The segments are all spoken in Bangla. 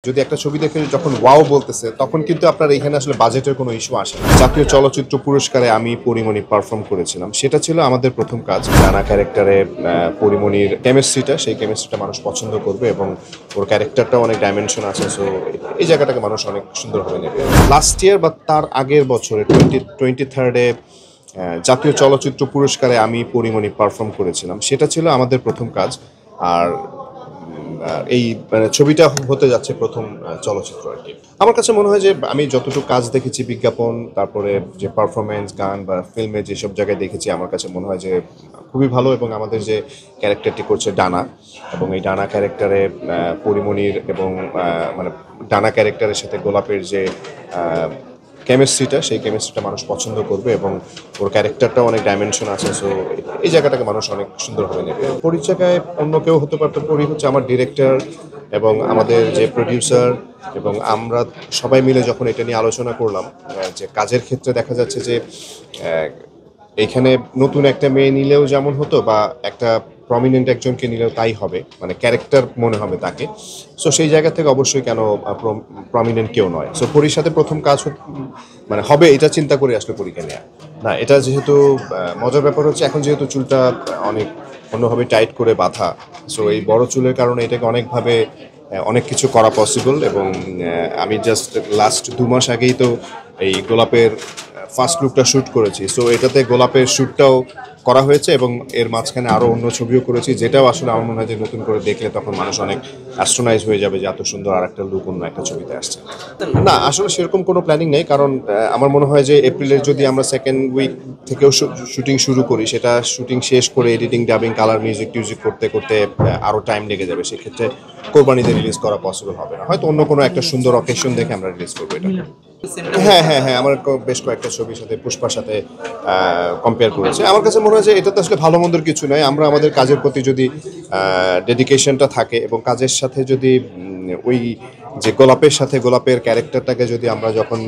যদি একটা ছবি দেখে যখন ওয়াও বলতেছে তখন কিন্তু আপনার এখানে আসলে বাজেটের কোনো ইস্যু আসে না। জাতীয় চলচ্চিত্র পুরস্কারে আমি পরিমণি পারফর্ম করেছিলাম, সেটা ছিল আমাদের প্রথম কাজ। নানা ক্যারেক্টারে পরিমণির কেমিস্ট্রিটা, সেই কেমিস্ট্রিটা মানুষ পছন্দ করবে এবং ওর ক্যারেক্টারটাও অনেক ডাইমেনশন আছে। সো এই জায়গাটাকে মানুষ অনেক সুন্দরভাবে নেবে। লাস্ট ইয়ার বা তার আগের বছরে 23rd-এ জাতীয় চলচ্চিত্র পুরস্কারে আমি পরিমণি পারফর্ম করেছিলাম, সেটা ছিল আমাদের প্রথম কাজ। আর এই ছবিটা হতে যাচ্ছে প্রথম চলচ্চিত্র আর কি। আমার কাছে মনে হয় যে আমি যতটুকু কাজ দেখেছি, বিজ্ঞাপন, তারপরে যে পারফরমেন্স, গান বা ফিল্মে যেসব জায়গায় দেখেছি, আমার কাছে মনে হয় যে খুবই ভালো। এবং আমাদের যে ক্যারেক্টারটি করছে ডানা, এবং এই ডানা ক্যারেক্টারে পরিমণির এবং মানে ডানা ক্যারেক্টারের সাথে গোলাপের যে কেমিস্ট্রিটা, সেই কেমিস্ট্রিটা মানুষ পছন্দ করবে এবং ওর ক্যারেক্টারটাও অনেক ডাইমেনশন আছে। সো এই জায়গাটাকে মানুষ অনেক সুন্দরভাবে নেবে। পরিচয় অন্য কেউ হতে পারতো, পরি হচ্ছে আমার ডিরেক্টর এবং আমাদের যে প্রডিউসার, এবং আমরা সবাই মিলে যখন এটা নিয়ে আলোচনা করলাম যে কাজের ক্ষেত্রে দেখা যাচ্ছে যে এইখানে নতুন একটা মেয়ে নিলেও যেমন হতো, বা একটা প্রমিনেন্ট একজনকে নিলেও তাই হবে, মানে ক্যারেক্টার মনে হবে তাকে। সো সেই জায়গা থেকে অবশ্যই কেন প্রমিনেন্ট কেউ নয়। সো পরীর সাথে প্রথম কাজ মানে হবে এটা চিন্তা করে আসলে পরীক্ষা নেওয়া না। এটা যেহেতু মজার ব্যাপার হচ্ছে, এখন যেহেতু চুলটা অনেক অন্যভাবে টাইট করে বাঁধা, সো এই বড় চুলের কারণে এটাকে অনেকভাবে অনেক কিছু করা পসিবল। এবং আমি জাস্ট লাস্ট 2 মাস আগেই তো এই গোলাপের ফার্স্ট লুকটা শ্যুট করেছি। সো এটাতে গোলাপের শ্যুটটাও করা হয়েছে এবং এর মাঝখানে আরও অন্য ছবিও করেছি, যেটাও আসলে আমার মনে হয় যে নতুন করে দেখলে তখন মানুষ অনেক অ্যাস্ট্রোনাইজ হয়ে যাবে যে এত সুন্দর আর একটা লুক অন্য একটা ছবিতে আসছে। না, আসলে সেরকম কোনো প্ল্যানিং নেই, কারণ আমার মনে হয় যে এপ্রিলের যদি আমরা সেকেন্ড উইক থেকেও শুটিং শুরু করি, সেটা শুটিং শেষ করে এডিটিং, ডাবিং, কালার, মিউজিক করতে করতে আরও টাইম লেগে যাবে। সেক্ষেত্রে কোরবানিতে রিলিজ করা পসিবল হবে না। হয়তো অন্য কোনো একটা সুন্দর অকেশন দেখে আমরা রিলিজ করবো এটা। হ্যাঁ হ্যাঁ হ্যাঁ, আমার বেশ কয়েকটা ছবির সাথে পুষ্পার সাথে কম্পেয়ার করেছে। আমার কাছে মনে হয় যে এটা তো আসলে ভালো মন্দের কিছু নয়। আমরা আমাদের কাজের প্রতি যদি ডেডিকেশনটা থাকে এবং কাজের সাথে যদি ওই যে গোলাপের সাথে গোলাপের ক্যারেক্টারটাকে যদি আমরা যখন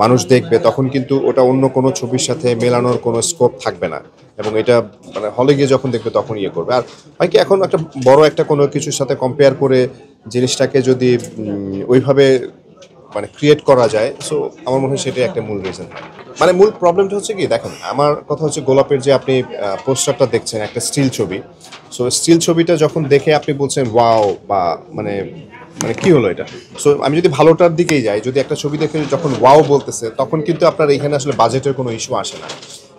মানুষ দেখবে, তখন কিন্তু ওটা অন্য কোনো ছবির সাথে মেলানোর কোনো স্কোপ থাকবে না। এবং এটা মানে হলে গিয়ে যখন দেখবে তখন ইয়ে করবে। আর হয় কি, এখন একটা বড় একটা কোনো কিছুর সাথে কম্পেয়ার করে জিনিসটাকে যদি ওইভাবে মানে ক্রিয়েট করা যায়, সো আমার মনে হয় সেটাই একটা মূল রিজন। মানে মূল প্রবলেমটা হচ্ছে কি, দেখেন আমার কথা হচ্ছে গোলাপের যে আপনি পোস্টারটা দেখছেন, একটা স্টিল ছবি। সো স্টিল ছবিটা যখন দেখে আপনি বলছেন ওয়াও, বা মানে মানে কি হলো এটা। সো আমি যদি ভালোটার দিকেই যাই, যদি একটা ছবি দেখে যখন ওয়াও বলতেছে তখন কিন্তু আপনার এখানে আসলে বাজেটের কোনো ইস্যু আসে না।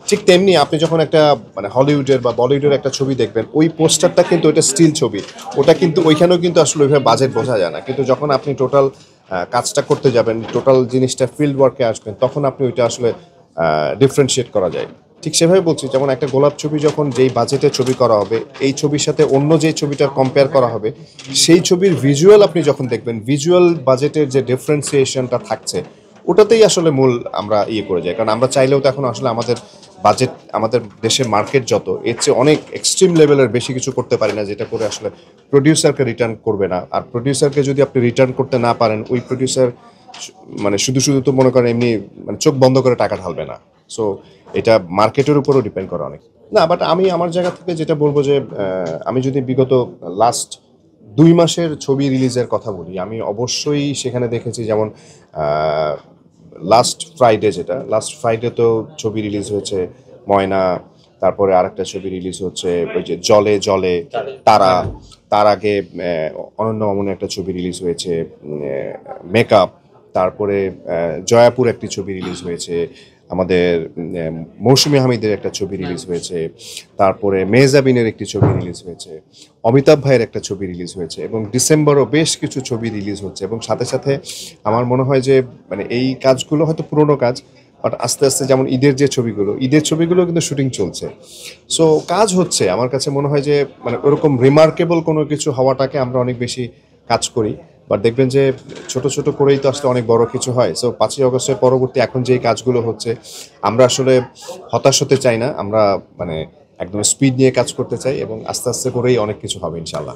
ঠিক তেমনি আপনি যখন একটা মানে হলিউডের বা বলিউডের একটা ছবি দেখবেন, ওই পোস্টারটা কিন্তু ওইটা স্টিল ছবি, ওটা কিন্তু ওইখানেও কিন্তু আসলে ওইভাবে বাজেট বোঝা যায় না। কিন্তু যখন আপনি টোটাল কাজটা করতে যাবেন, টোটাল জিনিসটা ফিল্ড ওয়ার্কে আসবেন, তখন আপনি ওইটা আসলে ডিফারেন্সিয়েট করা যায়। ঠিক সেভাবে বলছি, যেমন একটা গোলাপ ছবি যখন যেই বাজেটের ছবি করা হবে, এই ছবির সাথে অন্য যেই ছবিটার কম্পেয়ার করা হবে, সেই ছবির ভিজুয়াল আপনি যখন দেখবেন, ভিজুয়াল বাজেটের যে ডিফারেন্সিয়েশনটা থাকছে, ওটাতেই আসলে মূল আমরা ইয়ে করে যাই। কারণ আমরা চাইলেও তো এখন আসলে আমাদের বাজেট, আমাদের দেশের মার্কেট যত, এর চেয়ে অনেক এক্সট্রিম লেভেলের বেশি কিছু করতে পারি না, যেটা করে আসলে প্রডিউসারকে রিটার্ন করবে না। আর প্রডিউসারকে যদি আপনি রিটার্ন করতে না পারেন, ওই প্রডিউসার মানে শুধু শুধু তো মনে করেন এমনি মানে চোখ বন্ধ করে টাকা ঢালবে না। সো এটা মার্কেটের উপরও ডিপেন্ড করে অনেক। না, বাট আমি আমার জায়গা থেকে যেটা বলবো যে আমি যদি বিগত লাস্ট 2 মাসের ছবি রিলিজের কথা বলি, আমি অবশ্যই সেখানে দেখেছি, যেমন লাস্ট ফ্রাইডে তো ছবি রিলিজ হয়েছে ময়না, তারপরে আরেকটা ছবি রিলিজ হচ্ছে ওই যে জলে জলে তারা, তার আগে অনন্য মামুনের একটা ছবি রিলিজ হয়েছে মেকআপ, তারপরে জয়াপুর একটি ছবি রিলিজ হয়েছে, আমাদের মৌসুমী হামিদের একটা ছবি রিলিজ হয়েছে, তারপরে মেহজাবিনের একটি ছবি রিলিজ হয়েছে, অমিতাভ ভাইয়ের একটা ছবি রিলিজ হয়েছে, এবং ডিসেম্বরও বেশ কিছু ছবি রিলিজ হচ্ছে। এবং সাথে সাথে আমার মনে হয় যে মানে এই কাজগুলো হয়তো পুরোনো কাজ, বাট আস্তে আস্তে যেমন ঈদের ছবিগুলো কিন্তু শুটিং চলছে। সো কাজ হচ্ছে। আমার কাছে মনে হয় যে মানে ওরকম রিমার্কেবল কোনো কিছু হওয়াটাকে আমরা অনেক বেশি কাজ করি, বাট দেখবেন যে ছোট ছোট করেই তো আসলে অনেক বড় কিছু হয়। সো 5ই অগস্টের পরবর্তী এখন যেই কাজগুলো হচ্ছে, আমরা আসলে হতাশ হতে চাই না। আমরা মানে একদম স্পিড নিয়ে কাজ করতে চাই এবং আস্তে আস্তে করেই অনেক কিছু হবে ইনশাআল্লাহ।